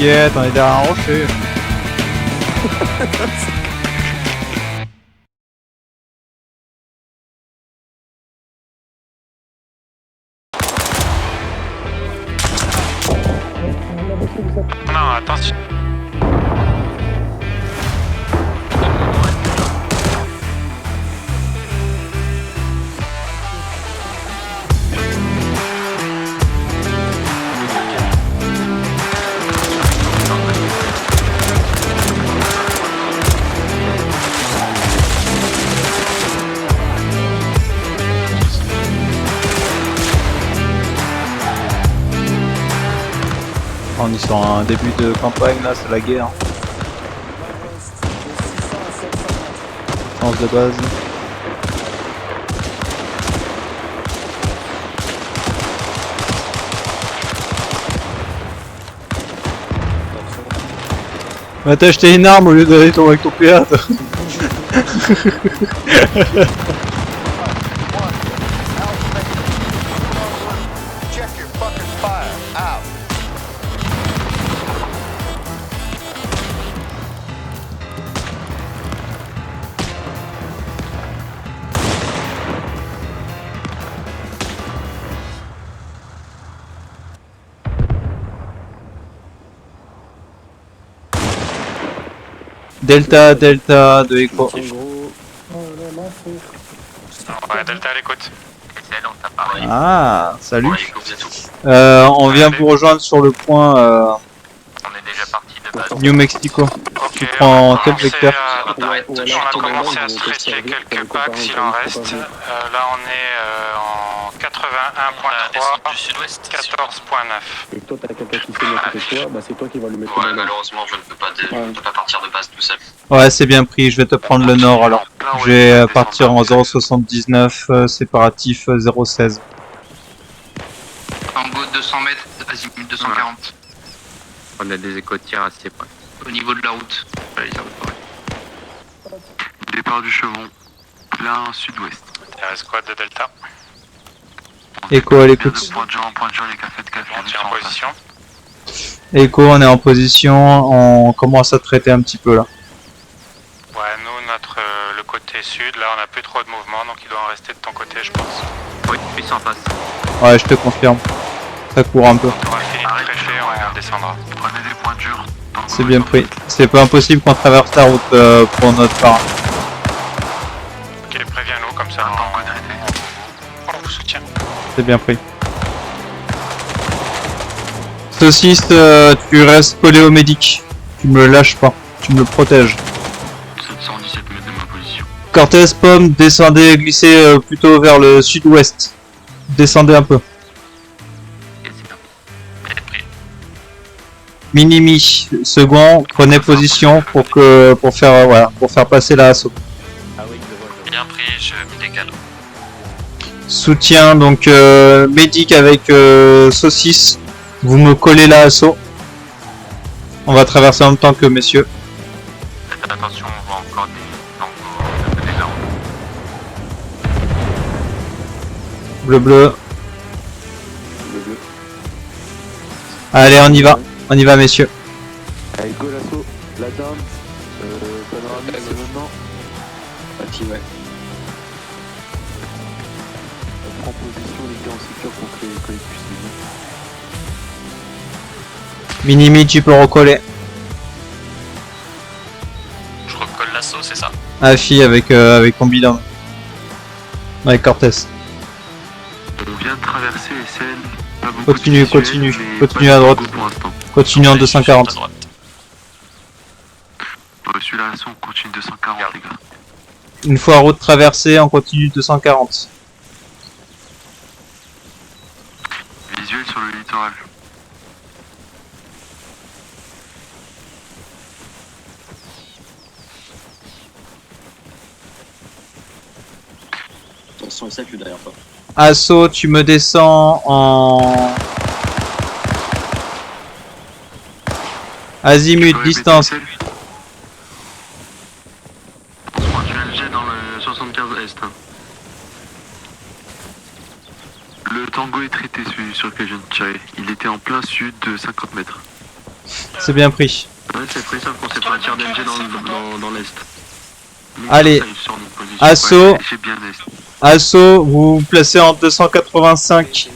T'inquiète, on est derrière un rocher. Non, attention. On est sur un début de campagne là, c'est la guerre. Sens de base. Bah t'as acheté une arme au lieu d'aller tomber avec ton PA. Delta, Delta de Echo. Ouais, Delta à l'écoute. Ah, salut. Ouais, vous êtes où? On vient vous rejoindre sur le point On est déjà parti de base. New Mexico. Ok, Tu prends quel commencé vecteur? à- On a commencé à stretcher quelques packs s'il en reste. Là on est en 81.3, Du sud-ouest. 14.9. Et que toi t'as quelqu'un qui fait à côté de toi, bah c'est toi qui vas lui mettre Ouais, la main. malheureusement, je ne peux pas partir de base tout seul. Ouais, c'est bien pris, je vais te prendre le nord alors. Je vais partir en 079, séparatif 016. Tango 200 mètres, azimut 240. On a des écotières assez près. Au niveau de la route. Allez, ça va pas. Départ du Chevron, plein sud-ouest. Il reste quoi de Delta? Echo à l'écoute. Point de jour, les cafés de café. On tient en position. Echo, on est en position, on commence à traiter un petit peu là. Ouais, nous, le côté sud, là on a plus trop de mouvement, donc il doit en rester de ton côté, je pense. Oui, puis en face. Ouais, je te confirme. Ça court un peu. On aura fini de traiter, on descendra. Prenez des points durs. C'est bien pris. C'est pas impossible qu'on traverse la route pour notre part. Ok, préviens-nous, comme ça on vous soutient. C'est bien pris. Saucisse, tu restes collé au médic. Tu me le lâches pas. Tu me le protèges. 717 mètres de ma position. Cortez, Pomme, descendez, glissez plutôt vers le sud-ouest. Descendez un peu. Ok, c'est parti. Minimi, second, prenez position pour faire passer l'assaut. Bien pris, je me décale. Soutien, donc médic avec saucisse. Vous me collez l'assaut. On va traverser en même temps que messieurs. Faites attention, on voit encore des tangos de côté de la route. Bleu bleu. Allez, on y va. On y va, messieurs. Allez, go l'assaut, la dame, panoramique, c'est maintenant. Parti, ouais. On prend position, les gars, en sécure pour que les puissent venir. Minimi, tu peux recoller. Je recolle l'assaut, c'est ça? Afi avec ton bilan. Avec Cortez. On vient de traverser les scènes. Pas beaucoup Continue, de visuels, continue, mais continue pas à de droite. tango pour l'instant. Continue en À 240. droite. Reçu la leçon, on continue 240 les gars. Une fois route traversée, on continue 240. Visuel sur le littoral. Attention, ça, plus derrière toi. Assaut, tu me descends en azimut, distance. Tu as le jet dans le 75 Est. Hein. Le tango est traité, celui sur lequel je viens de tirer. Il était en plein sud de 50 mètres. C'est bien pris. Ouais, c'est pris, sauf qu'on s'est pas tiré d'MG dans l'est. Allez. Ça, il sort de position. Assaut. Ouais, j'ai bien est. Assaut, vous vous placez en 285.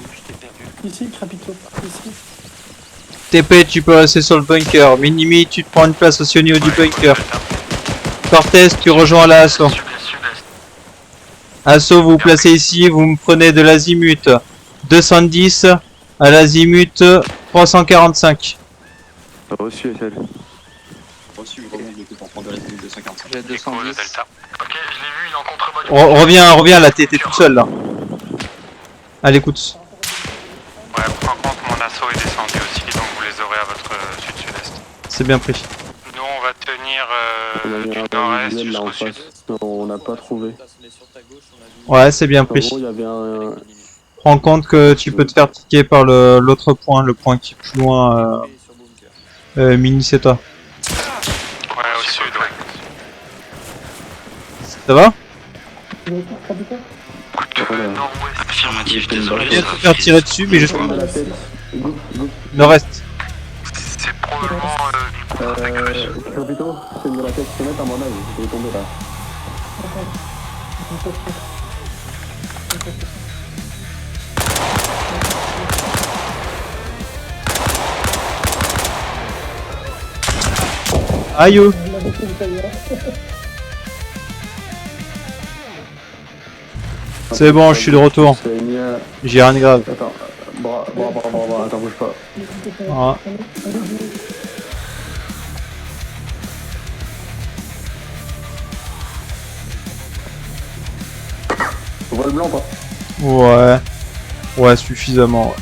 Ici, Crapito. Ici. TP, tu peux rester sur le bunker. Minimi, tu te prends une place aussi au niveau du bunker. Cortez, tu rejoins la assaut. Assaut, vous vous placez ici, vous me prenez de l'azimut 210 à l'azimut 345. Reçu, SL. Reçu, vraiment, il était pour prendre la ligne 245. J'ai 210. Delta. Ok, je l'ai vu, il est en contrebas. Reviens là, t'es tout seul là. À l'écoute. Ouais, prends compte, mon assaut est descendu aussi, donc vous les aurez à votre sud-sud-est. C'est bien pris. Nous, on va tenir On a du mis un nord-est visuel là en jusqu'au sud. face. Non, on n'a pas trouvé. Ouais, c'est bien En pris. gros, il y avait un. Prends compte que tu peux te faire piquer par l'autre point, le point qui est plus loin. Mini, c'est toi. Ouais, au sud, ouais. Ça va? Nord-ouest. Affirmatif, désolé. Viens te faire tirer dessus, mais juste On a la tête. Go, go. nord-est. C'est probablement Capito, c'est de la tête, je peux mettre à mon âge, je vais tomber là. Aïe! C'est bon, je suis de retour. C'est mis à... J'ai rien de grave. Attends, bras, attends, bouge pas. Ah. On voit le blanc, pas? Ouais. Ouais, suffisamment. Ouais.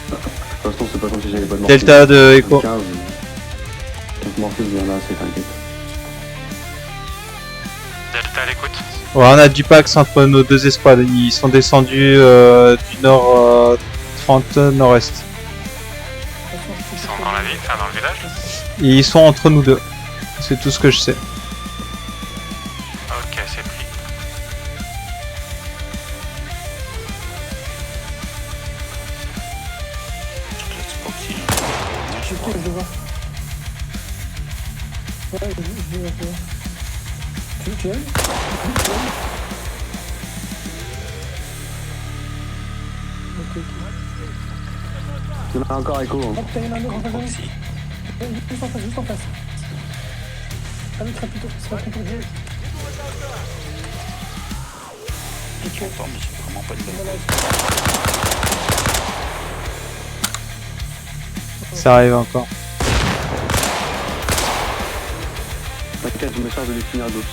De toute façon, c'est pas comme si j'avais pas de morphine. Delta de Echo. 15 morphines, il y en a assez, t'inquiète. Delta à l'écoute. Ouais, on a du Pax entre nos deux escouades. Ils sont descendus du nord 30 nord-est. Ils sont dans la ville, enfin dans le village. Et ils sont entre nous deux. C'est tout ce que je sais. Ok, c'est pris. Ok, je vois. Ouais, je vois. Tu aimes? Ok. Il y en a encore Echo. Hein. Hop, t'as un autre en face de nous. Juste en face. Avec Crapito, c'est pas compliqué. Attends, mais c'est vraiment pas une bonne Ça arrive encore. T'inquiète, je me charge de les finir d'autres.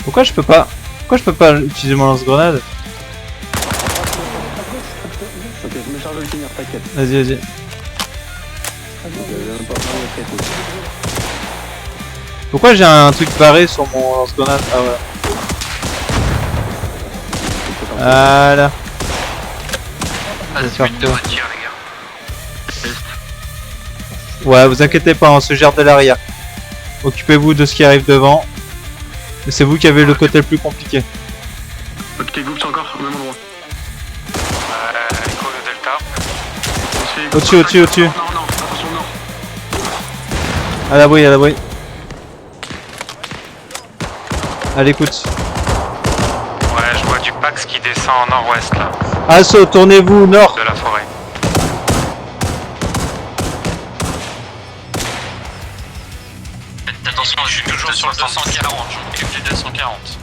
Pourquoi je peux pas utiliser mon lance-grenade? Ok, je me charge de le finir, t'inquiète. Vas-y, vas-y. J'ai même pas besoin de traiter. Pourquoi j'ai un truc barré sur mon lance-grenade? Ah ouais. Voilà. Ah, Je vais c'est faire une de quoi? voiture, les gars. Ouais, vous inquiétez pas, on se gère de l'arrière. Occupez-vous de ce qui arrive devant. C'est vous qui avez le côté le plus compliqué. Ok, groupe, c'est encore au même endroit. Echo de Delta. Au-dessus. Non, attention, nord. À l'abri, à l'abri. À l'écoute. Ouais, je vois du Pax qui descend en nord-ouest là, Assaut, tournez-vous nord. de la forêt. Attention, je suis toujours sur le 240, je m'occupe du 240.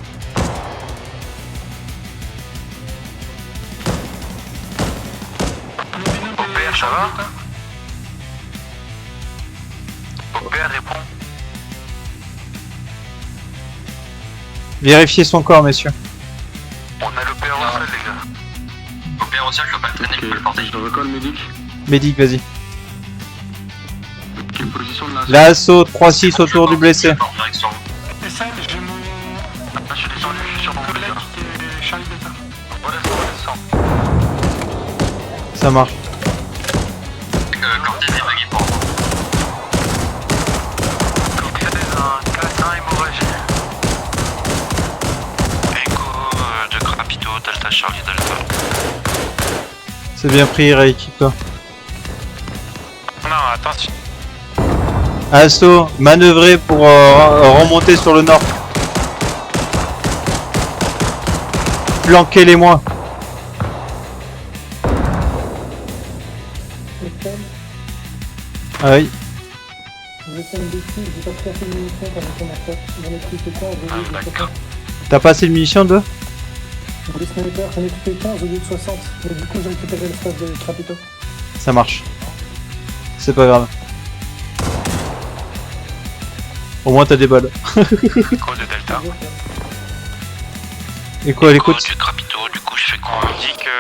OPR, ça va? OPR répond. Vérifiez son corps, messieurs. On a l'OPR au sol, les gars. OPR au sol, je peux pas le traîner, je peux le porter. Ok, je recolle médic. Médic, vas-y. Quelle position de la L'assaut 3-6 autour du blessé. Et ça, j'ai mon... Ah, je suis descendu, je suis sur mon collègue qui est Charlie Delta. Redescends. Ça marche. Cortez est bugué pour moi. Cortez un classe 1 hémorragie. Echo de Crapito, Delta Charlie Delta. C'est bien pris, rééquipe-toi. Non, attention. Assaut, manœuvrez pour remonter sur le nord. Flanquez-les-moi. Estelle, Ah oui. j'ai fait une bêtise, j'ai pas pris assez de munitions quand j'ai fait ma tête. J'en ai pris que 15 au lieu de 60. T'as pas assez de munitions de Des snipers, j'en ai pris 15 au lieu de 60. Mais du coup, j'ai récupéré le stuff de Crapito. Ça marche. C'est pas grave. Au moins t'as des balles. Écho de Delta. Et quoi, elle écoute? Du Crapito, du coup je fais quoi? On dit que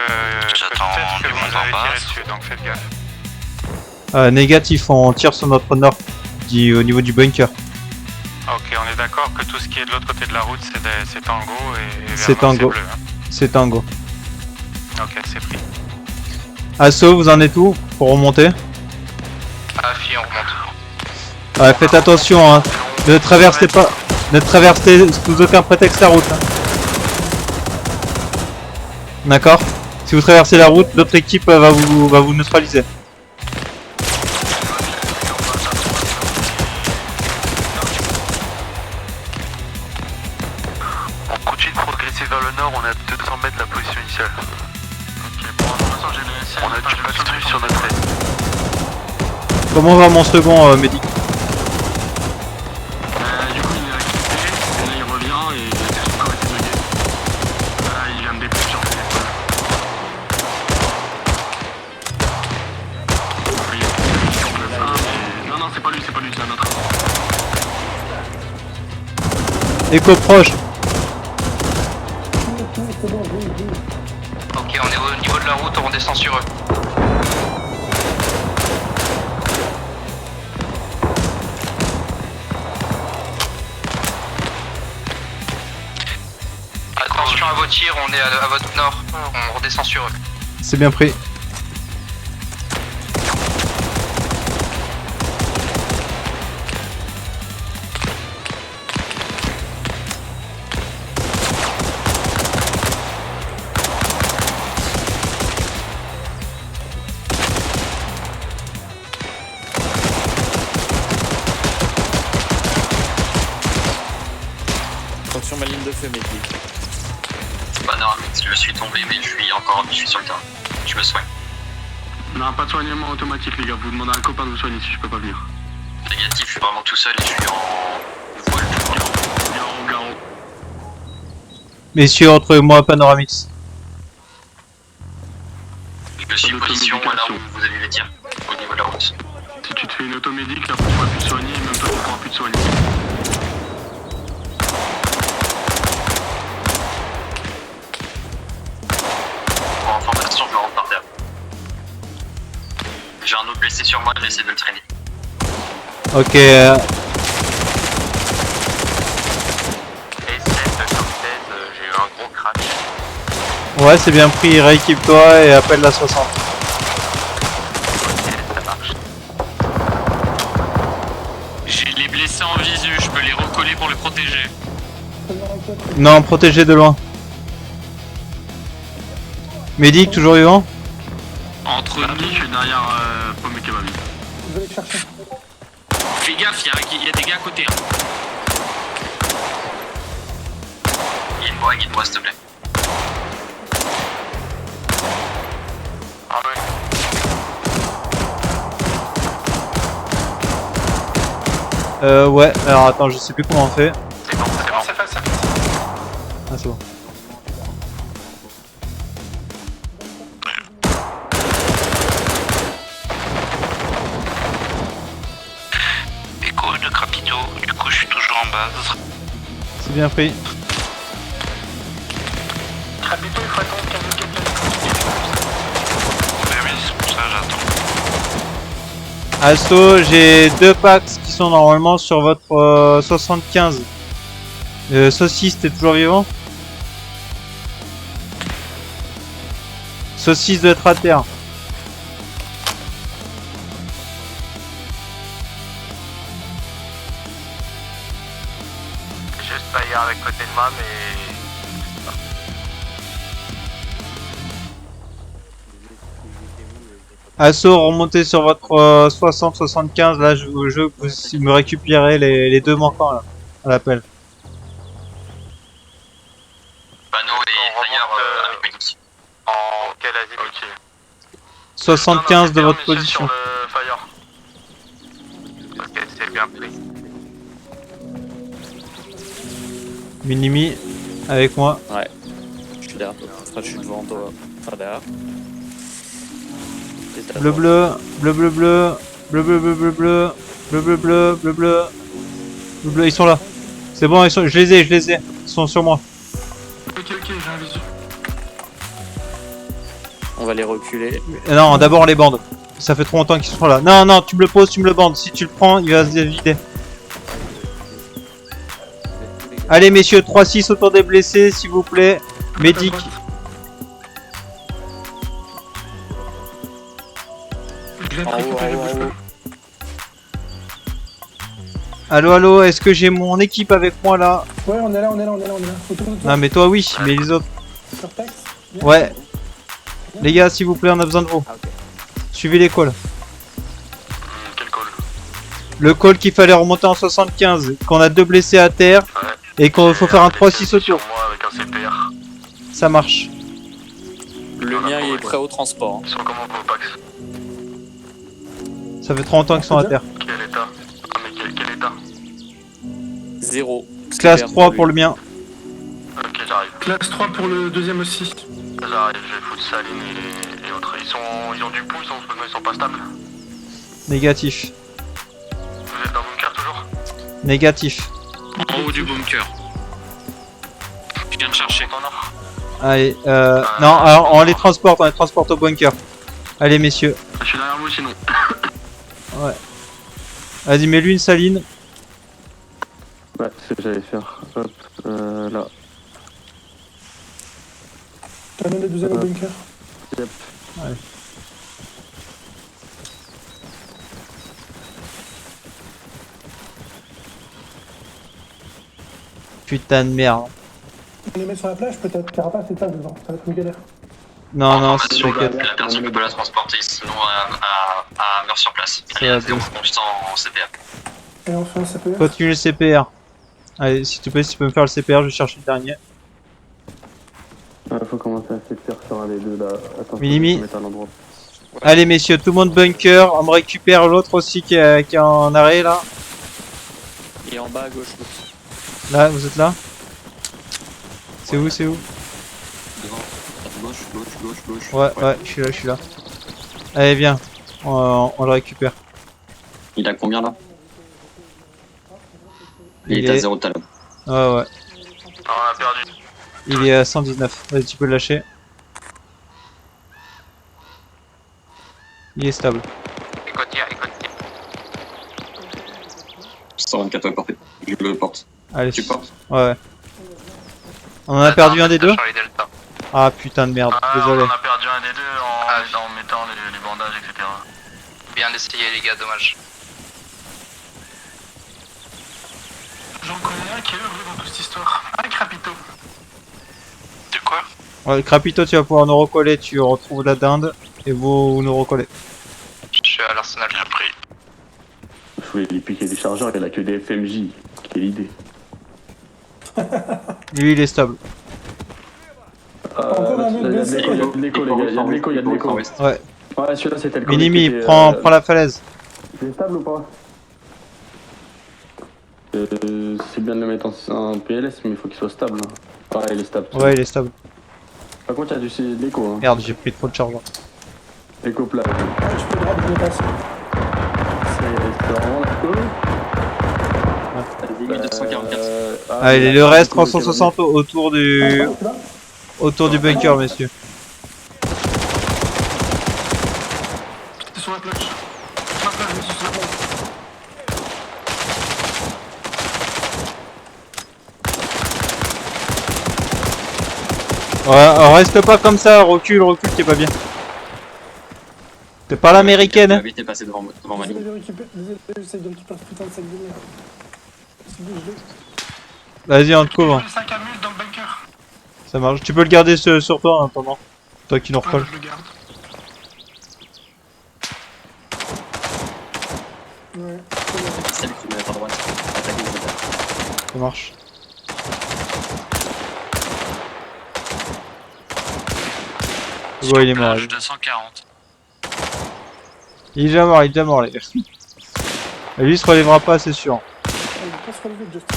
J'attends peut-être que du vous monde nous en avez tiré base. dessus, donc faites gaffe. Négatif, on tire sur notre nord. Au niveau du bunker. Ok, on est d'accord que tout ce qui est de l'autre côté de la route, c'est Tango et vers C'est nous, Tango. bleu, hein. C'est Tango. Ok, c'est pris. Assaut, vous en êtes où pour remonter? Ah, fille, on remonte. Ouais, faites attention, hein. Ne traversez pas. Ne traversez sous aucun prétexte la route. Hein. D'accord? Si vous traversez la route, l'autre équipe va vous neutraliser. On continue de progresser vers le nord, on est à 200 mètres de la position initiale. Ok, pour l'instant j'ai le SL. On a du patrouille sur notre est. Comment va mon second médic? Du coup il est acquitté, et là il revient et son corps était bugué. Là il vient de déplucher sur le téléphone. Oui, on le fait, mais... Non, c'est pas lui, c'est un autre. Écho proche. C'est bon, oui. Ok, on est au niveau de la route, on redescend sur eux. Attention à vos tirs, on est à votre nord, on redescend sur eux. C'est bien pris. Attention ma ligne de feu, médic. Panoramix, je suis tombé, mais je suis sur le terrain. Je me soigne. Non, pas de soignement automatique les gars, vous demandez à un copain de vous soigner si je peux pas venir. Négatif, je suis vraiment tout seul et je suis en voile. Garant. Messieurs, retrouvez-moi Panoramix. Je suis position là où vous avez les tirs, au niveau de la route. Si tu te fais une automédic, là, on pourra plus te soigner, même toi, tu pourras plus te soigner. En formation, je rentre par terre. J'ai un autre blessé sur moi, j'essaie de le traîner. Ok. Et 7 sur 16, j'ai eu un gros crash. Ouais, c'est bien pris. Rééquipe-toi et appelle la 60. Ça marche. J'ai les blessés en visu, je peux les recoller pour les protéger. Non, protégez de loin. Médic, toujours vivant? Entre nous, je suis derrière Pomme et Kebabi. Je vais les chercher. Fais gaffe, il y a des gars à côté. Hein. Guide-moi s'il te plaît. Ah ouais. Ouais, alors attends, je sais plus comment on fait. C'est bon, c'est fait. Ah, c'est bon. Écho de Crapito, du coup je suis toujours en base. C'est bien pris. Crapito, il faut attendre qu'un autre gars Mais oui, c'est pour ça j'attends. Assaut, j'ai 2 packs qui sont normalement sur votre 75. Saucisse, t'es toujours vivant? Saucisse doit être à terre. Juste pas hier avec côté de moi, mais. Assaut, remontez sur votre 60-75, là je veux que vous me récupérez les deux manquants là, à l'appel. Pano et Fire avec Mehdi. En quelle azimut? 75 de votre position. Sur le Fire. Ok, c'est bien pris. Minimi, avec moi. Ouais. Je suis derrière toi. Enfin, je suis devant toi. Enfin, derrière. Bleu bleu, bleu bleu bleu, bleu bleu bleu bleu bleu, bleu bleu bleu bleu bleu, bleu bleu, ils sont là. C'est bon, je les ai, ils sont sur moi. Ok, j'ai un visu. On va les reculer. Non, d'abord les bandes. Ça fait trop longtemps qu'ils sont là. Non, non, tu me le poses, tu me le bandes. Si tu le prends, il va se vider. Allez messieurs, 3-6 autour des blessés, s'il vous plaît. Médic. Je viens de En haut, récupérer le en haut, bouche en haut. Allô, allô, est-ce que j'ai mon équipe avec moi là? Ouais, on est là. Autour de toi. Non mais toi oui, mais les autres. Sur Tex. Ouais. Les gars, s'il vous plaît, on a besoin de vous. Suivez les calls. Quel call? Le call qu'il fallait remonter en 75, qu'on a 2 blessés à terre et qu'il faut faire un 3-6 autour. Sur moi avec un CPR. Ça marche. Le mien il est prêt au transport. Ils sont comment vos packs? Ça fait trop longtemps qu'ils sont à terre. Quel état? Ah mais quel état? 0. Classe 3 pour le mien. Ok, j'arrive. Classe 3 pour le deuxième aussi. J'arrive, j'ai foutu Saline et autres. Ils ont du pouce, ils sont pas stables. Négatif. Vous êtes dans le bunker toujours? Négatif. En haut du bunker. Je viens de chercher. En or. Allez, non, alors on les transporte au bunker. Allez messieurs. Je suis derrière vous sinon. Ouais. Vas-y, mets-lui une saline. Ouais, c'est ce que j'allais faire. Hop, là. T'as donné le deuxième au bunker. Yep. Ouais. Putain de merde. On les met sur la plage peut-être. Carapace et tas dedans. Ça va être une galère. Non, non, c'est Sur t'inquiète. la personne qui peut la transporter, sinon à meurt sur place. Ça va C'est bien. consultant en CPA. Et on fait un CPR. Continue le CPR. Allez, s'il te plaît, si tu peux me faire le CPR, je vais chercher le dernier. Faut commencer à se faire sur un des deux là. Attends, Minimi. faut mettre à l'endroit. Allez messieurs, tout le monde bunker. On me récupère l'autre aussi qui est en arrêt là. Il est en bas à gauche. Là, vous êtes là? C'est où, c'est où? Devant. Gauche. Ouais, ouais, je suis là. Allez, viens. On le récupère. Il a combien là? Il Il est à est- 0 talon. Ouais, ouais. Ah, on a perdu. Il est à 119. Vas-y, tu peux le lâcher. Il est stable. Écoutier. 124 porté. Je le porte. Allez, Tu portes? ouais, ouais. On en a perdu un des deux? Charlie Delta. Ah putain de merde, désolé. On a perdu un des deux en mettant les bandages, etc. Bien essayé les gars, dommage. J'en connais un qui est heureux dans toute cette histoire. Un crapito. De quoi? Ouais, Crapito, tu vas pouvoir nous recoller, tu retrouves la dinde et vous nous recollez. Je suis à l'arsenal. Bien pris. Je voulais lui piquer des chargeurs, il a que des FMJ. Quelle idée. Lui, il est stable. Encore un Il y autre a blessé. de l'écho, les gars. Il y a de l'écho. Ouais. Ouais, celui-là c'était le Minimi, qui était, prends la falaise. Il est stable ou pas? C'est bien de le mettre en PLS, mais il faut qu'il soit stable. Hein. Ouais, il est stable. Ouais, il est stable. Par contre, il y a de l'écho. Hein. Merde, j'ai pris trop de chargeur. L'écho plat. Ouais, tu peux drop, je le passe. C'est vraiment l'écho. Vas-y, 244. Allez, le reste 360 autour du Tu là? bunker, messieurs. T'es sur la plage. Sur la plage, monsieur, sur la plage. Ouais, reste pas comme ça, recule, t'es pas bien. T'es pas l'américaine, hein? Vite, t'es passé devant ma ligne. J'essaie de récupérer ce putain de sac de merde. C'est bon, je l'ai. Vas-y, on te couvre. Le sac à mule dans le bunker. Ça marche. Tu peux le garder sur toi en attendant. Toi qui nous Ouais, recolle. je le garde. Ouais. C'est celle qui doit être à droite. Attaquer les attaques. Ça marche. Ouais, il est mort. Plage 240. Il est déjà mort, les gars. Et lui, il se relèvera pas, c'est sûr. Ah, il va pas se relever, Justin.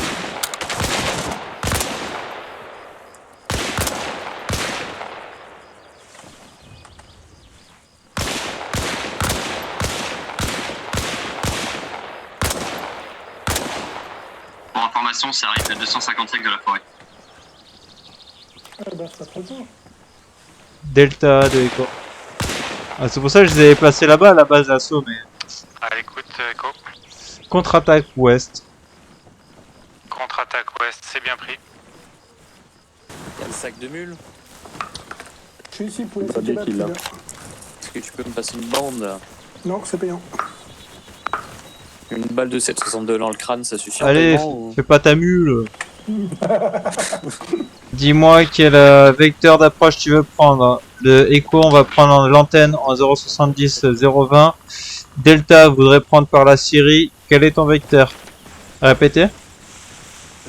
Pour information, ça arrive de 255 de la forêt. Ah, bah, c'est pas trop tôt. Delta de Echo. Ah, c'est pour ça que je les avais placés là-bas à la base d'assaut, mais... À l'écoute, Echo. Contre-attaque ouest. Contre-attaque ouest, c'est bien pris. Il y a le sac de mule. Je suis ici pour les Pas de kebabs, kill, là. les gars. Est-ce que tu peux me passer une bande là? Non, c'est payant. Une balle de 7,62 dans le crâne, ça suffit Allez, ou... fais pas ta mule. Dis-moi quel vecteur d'approche tu veux prendre. Le Echo, on va prendre l'antenne en 070-020. Delta voudrait prendre par la Syrie. Quel est ton vecteur? Répétez.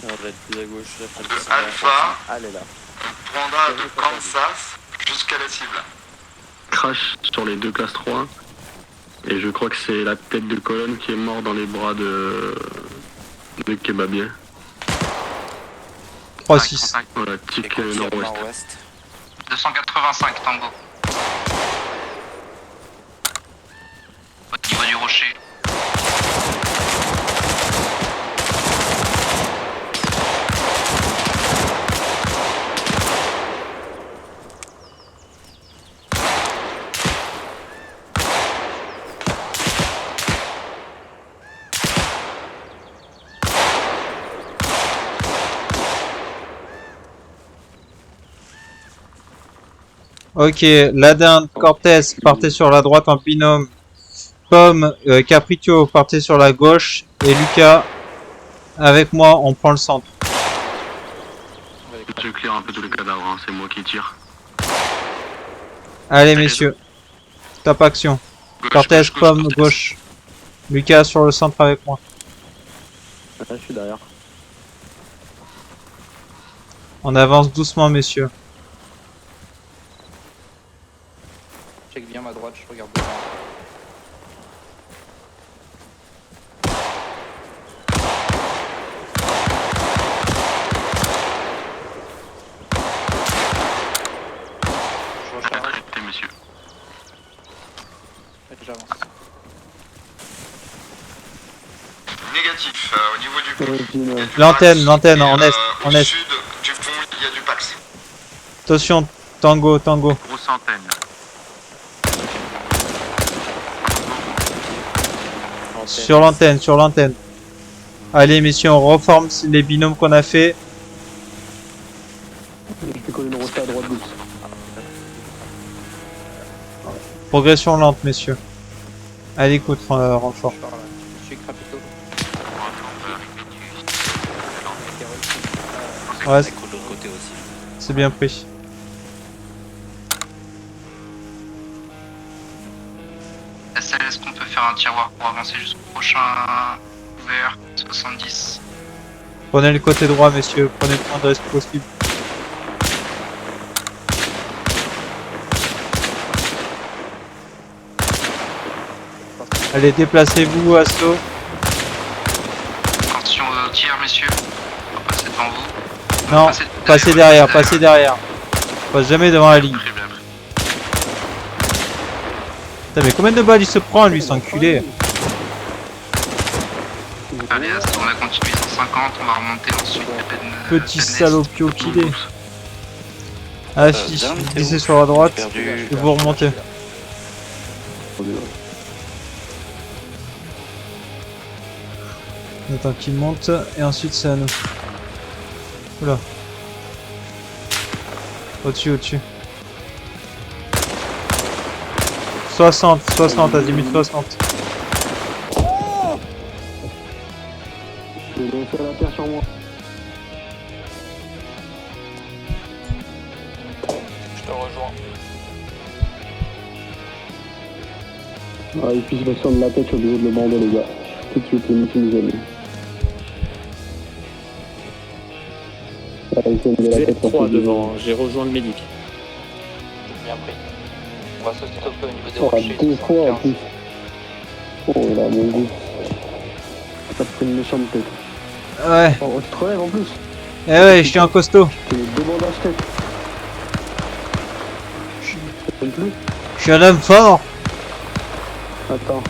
On va être plus à gauche. Là, De Alpha, Allez là. on prendra de Kansas jusqu'à la cible. Crash sur les deux classes 3. Et je crois que c'est la tête de colonne qui est morte dans les bras de Kebabier. 3-6. Voilà, tic nord-ouest. 285 Tango. Au niveau du rocher. Ok, Ladin, Cortez, partez sur la droite en binôme. Pomme, Capriccio, partez sur la gauche. Et Lucas, avec moi, on prend le centre. Je clear un peu tous les cadavres, hein, c'est moi qui tire. Allez, messieurs. Top action. Cortez, Pomme, gauche. Lucas sur le centre avec moi. Là, je suis derrière. On avance doucement, messieurs. Check bien ma droite, je regarde devant. Je recharge, Accepté, monsieur. et j'avance. Négatif, au niveau du pont. il y a du L'antenne, Pax, l'antenne, et, en est, au en est. sud du pont, il y a du Pax. Attention, Tango, Tango. Grosse antenne. Sur l'antenne, sur l'antenne. Allez, messieurs, on reforme les binômes qu'on a fait. Je fais coller une rocha à droite gauche. Progression lente, messieurs. Allez, écoute, renfort. Je pars là. Je suis Crapito. Ouais, de l'autre côté aussi. c'est bien pris. Est-ce qu'on peut faire un tiroir pour avancer jusqu'au prochain ouvert 70? Prenez le côté droit, messieurs. Prenez le moins de risque possible. Allez, déplacez-vous, assaut. Attention au tir, messieurs. On va passer devant vous. Non, passez derrière, passez derrière. Passe jamais devant la ligne. Très bien. Putain, mais combien de balles il se prend, lui, cet enculé? Allez, on a continué 150, on va remonter ensuite. Petit salopio qu'il est. Affiche, glissez sur la droite et vous remontez. On attend qu'il monte et ensuite c'est à nous. Oula. Au-dessus, au-dessus. 60, 60, azimut 60. Je vais faire la terre sur moi. Je te rejoins. Ah, et puis je vais sur de la tête, je suis obligé de le bander, les gars. tout de suite une fumigène. Vous êtes 3 devant, j'ai rejoint le médic. Bien pris. On va se stopper au niveau des Oh, rochers. 2 fois en 75. plus. Oh là, mon goût. Ça te fait une méchante tête. Ouais. Oh, tu te relèves en plus. Eh ouais, je suis un costaud. Tu mets 2 bandages tête. Même plus. Je suis un homme fort. Attends.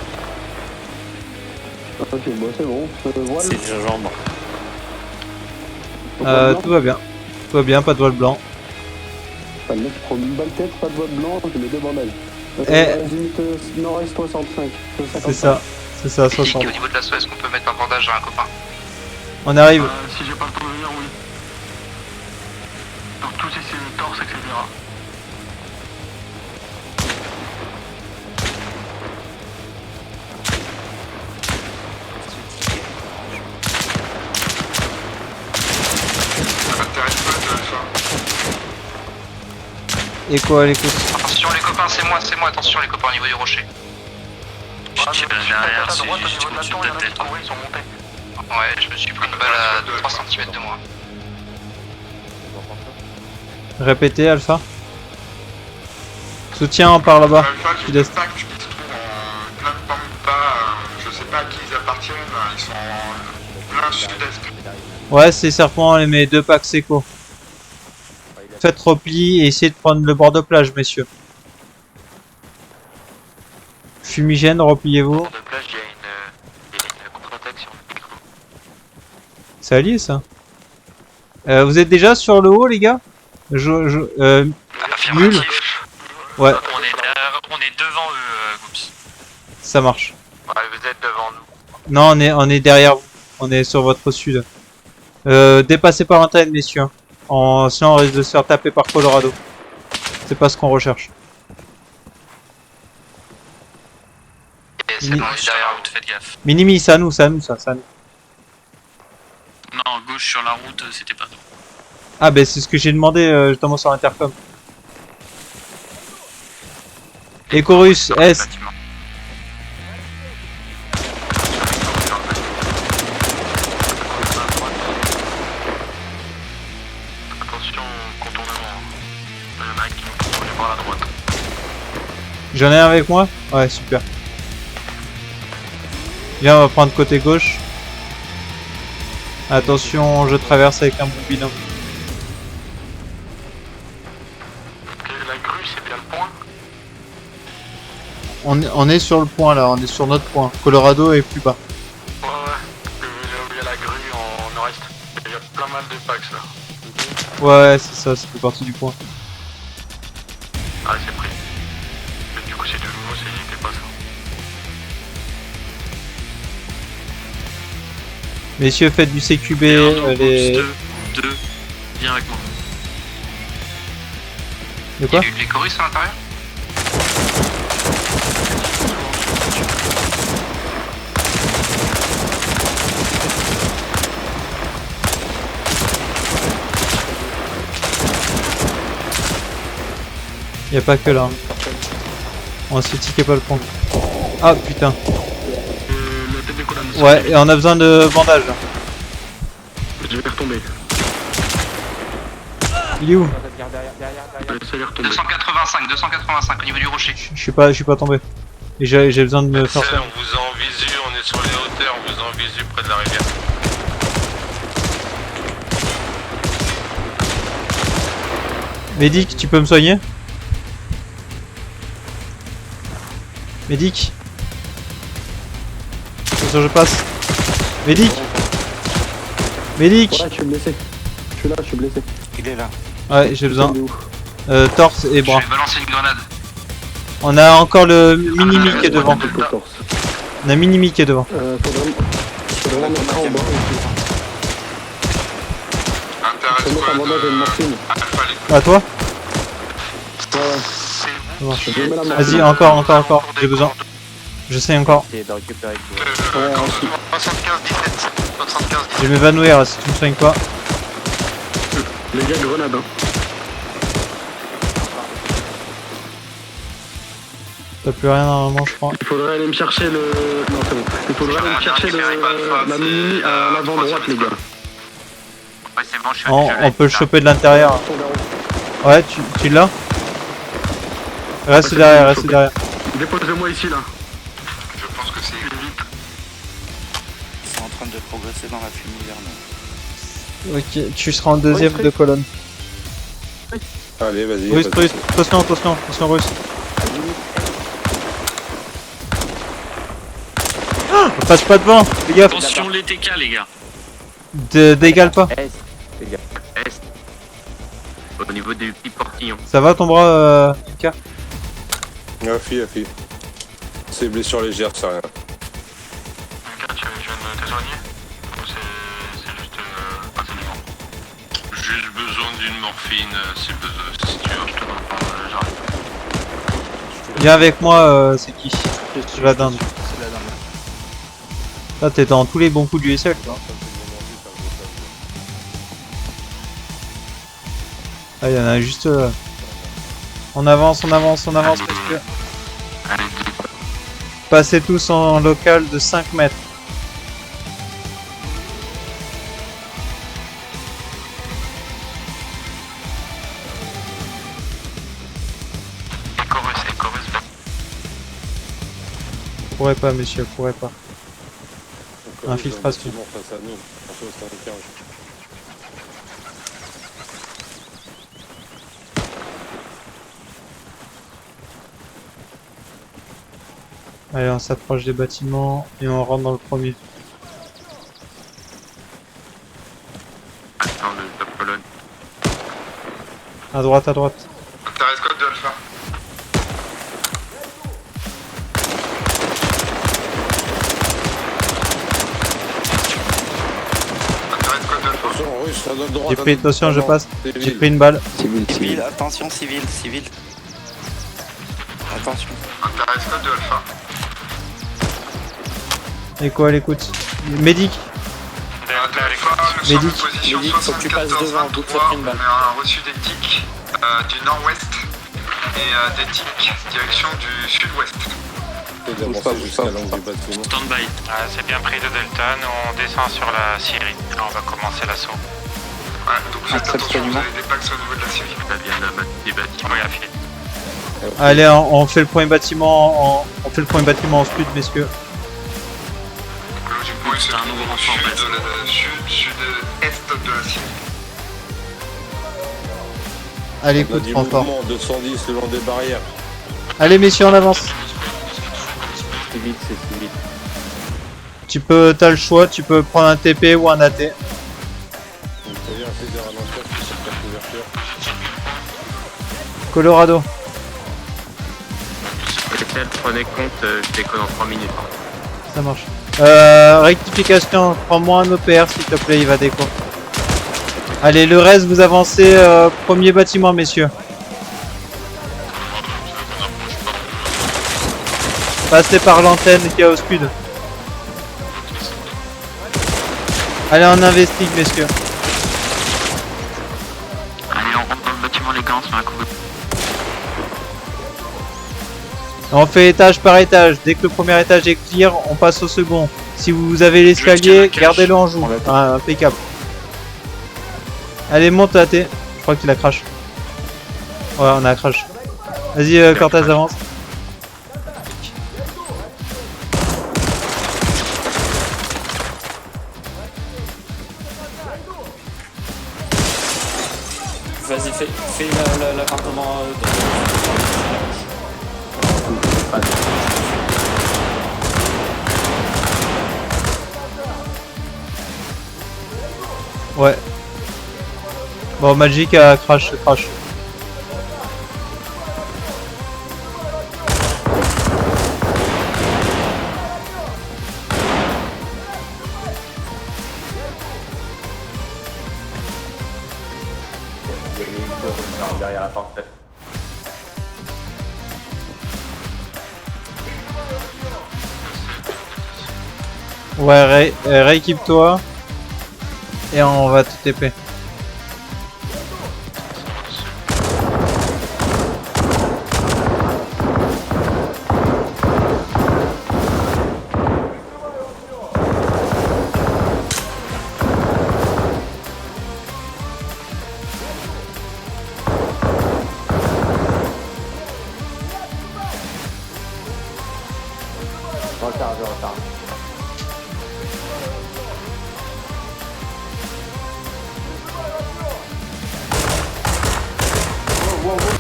Ok, bon, c'est bon. Voile. C'est gingembre. Tout va bien. Tout va bien, pas de voile blanc. Le mec prend une balle tête, pas de voile blanc, je mets 2 bandages. Limite nord-est 65. C'est ça. C'est ça, 60. Au niveau de l'assaut, est-ce qu'on peut mettre un bandage à un copain? On arrive. Si j'ai pas le temps de venir, oui. Sur tous ces torses, etc. Ça m'intéresse pas de ça. Et quoi, l'écoute? Attention les copains, c'est moi, attention les copains au niveau du rocher. Je tire derrière, c'est juste au-dessus de ta tête. Ils sont montés. Ouais, je me suis pris une balle à 3 cm de moi. Répétez, Alpha. Soutien par là-bas. Alpha, j'ai Sud-est. des tanks qui se trouvent en plein pampa, je sais pas à qui ils appartiennent, ils sont en plein sud-est. Ouais, c'est Serpent, mes 2 packs séco. Faites repli et essayez de prendre le bord de plage, messieurs. Fumigène, repliez-vous. De plage, il y a une contre-attaque sur le micro. C'est allié ça. Vous êtes déjà sur le haut, les gars? Nul. Ouais, On est devant eux, Goops. ça marche. Ouais, vous êtes devant nous. Non, on est derrière vous. On est sur votre sud. Dépassez pas l'antenne, messieurs. Sinon, on risque de se faire taper par Colorado. C'est pas ce qu'on recherche. Et c'est bon, derrière vous, faites gaffe. Minimi, ça à nous, ça à nous, ça à nous. Non, gauche sur la route, c'était pas nous. Ah, ben c'est ce que j'ai demandé justement sur l'intercom. Ecorus, Est. Attention au contournement. Il y en a un qui nous contrôle par la droite. J'en ai un avec moi? Ouais, super. Viens, on va prendre côté gauche. Attention, je traverse avec un boubidon. La grue, c'est bien le point. On est sur le point là, on est sur notre point. Colorado est plus bas. Ouais, là où il y a la grue en nord-est. Il y a plein mal de packs là. Ouais, c'est ça, ça fait partie du point. Ah, c'est pris. Mais du coup, c'est de nouveau, c'était pas ça. Messieurs, faites du CQB. Les... 2, viens avec moi. De quoi? Il y a eu de l'écorus à l'intérieur? Y a pas que là. On se fait ticker pas le point. Ah putain. La tête de colonne. Ouais, et on a besoin de bandage. Là. Je vais retomber. Il est où? Laissez-les retomber. 285 au niveau du rocher. Je suis pas tombé. Et j'ai besoin de me faire ça. On vous a en visu, on est sur les hauteurs, on vous a en visu près de la rivière. Médic, tu peux me soigner? Médic? Attention, je passe. Médic? Médic? Ouais, je suis blessé. Je suis là, je suis blessé. Il est là. Ouais, j'ai besoin. Torse et Je bras. vais balancer une grenade. On a encore le Minimi qui est devant. Le torse. On a Minimi qui est devant. Faudrait mettre ça en bas. Faut mettre un bandage et une morphine. À toi? Ouais, ouais. Ça marche. Je mets la morphine. Vas-y, encore. J'ai besoin. J'essaie encore. Essayez de récupérer. Ouais, ensuite. 75-17. Je vais m'évanouir si tu me soignes pas. Les gars, grenade. Hein. T'as plus rien normalement, je crois. Il faudrait aller me chercher le... Non, c'est bon. Il faudrait aller me chercher la mini à l'avant-droite, les gars. Ouais, c'est bon, je suis On peut le choper de l'intérieur. Ouais, tu l'as? Reste derrière, reste derrière. Dépose-le-moi ici, là. Je pense que c'est vite. Ils sont en train de progresser dans la fumée vers nous. Ok, tu seras en deuxième de colonne. Allez, vas-y. Russe, russe, attention russe. Ah, on passe pas devant, les gars. Attention les TK, les gars. D'égale pas. Est, les gars. Est. Au niveau des petits portillons. Ça va ton bras, Ika? Affi. C'est blessure légère, ça rien. Quelqu'un, tu viens de t'éloigner? Ou c'est juste un saignement? Juste besoin d'une morphine, si tu veux, je te comprends, j'arrive. Viens avec moi, c'est qui? C'est la dinde. C'est la dinde. Là, t'es dans tous les bons coups du SL, toi. Ah, y'en a juste. On avance, monsieur. Passez tous en local de 5 mètres. Pourrait pas, monsieur, pourrait pas. Infiltration. Face à nous. Attention, c'est un écart. Allez, on s'approche des bâtiments et on rentre dans le premier. Attends, le top colonne. À droite, à droite. Intéresse code de Alpha. Intéresse code de Alpha. Attention, russe, ça donne droit. J'ai pris, attention, je passe. J'ai pris une balle. Civil, attention, civil. Attention. Intéresse code de Alpha. Et quoi, à l'écoute? Médic. Delta Alpha, nous sommes en position Médic, faut que tu passes devant, vous te faites 74-23. une On balle. a reçu des tics du nord-ouest et des tics direction du sud-ouest. C'est d'avancer jusqu'à l'angle du bâtiment. Stand-by. C'est bien pris de Delta, nous on descend sur la Syrie. Là, on va commencer l'assaut. Ouais, donc faites attention, vous avez des packs au niveau de la Syrie. Ça vient des bâtiments. Oui, affilé. Allez, on fait le premier bâtiment en sud, messieurs. Logiquement, il se C'est un trouve nouveau au renfort, sud-est de la Syrie. Allez, On a coup de du renfort. mouvement, 210 le long des barrières. Allez, messieurs, on avance. Civil, c'est civil. T'as le choix, tu peux prendre un TP ou un AT. Donc, ça vient un peu de ralentir pour cette couverture. Colorado. Excel, prenez compte, je déconne en 3 minutes. Ça marche. Rectification, prends-moi un OPR s'il te plaît, il va déco. Allez, le reste, vous avancez premier bâtiment, messieurs. Passez par l'antenne qui est au sud. Allez, on investigue, messieurs. Allez, on rentre dans le bâtiment, les gars, on se met à couvrir. On fait étage par étage. Dès que le premier étage est clear, on passe au second. Si vous avez l'escalier, gardez-le en joue. Ah, impeccable. Allez, monte à T. Je crois qu'il a crash. Ouais, on a crash. Vas-y, Cortez, avance. Vas-y, fais l'appartement Ouais. Bon, Magic a crash. Derrière la porte. Ouais, rééquipe-toi. Et on va tout TP. Recharge, recharge. Wow, wow, wow.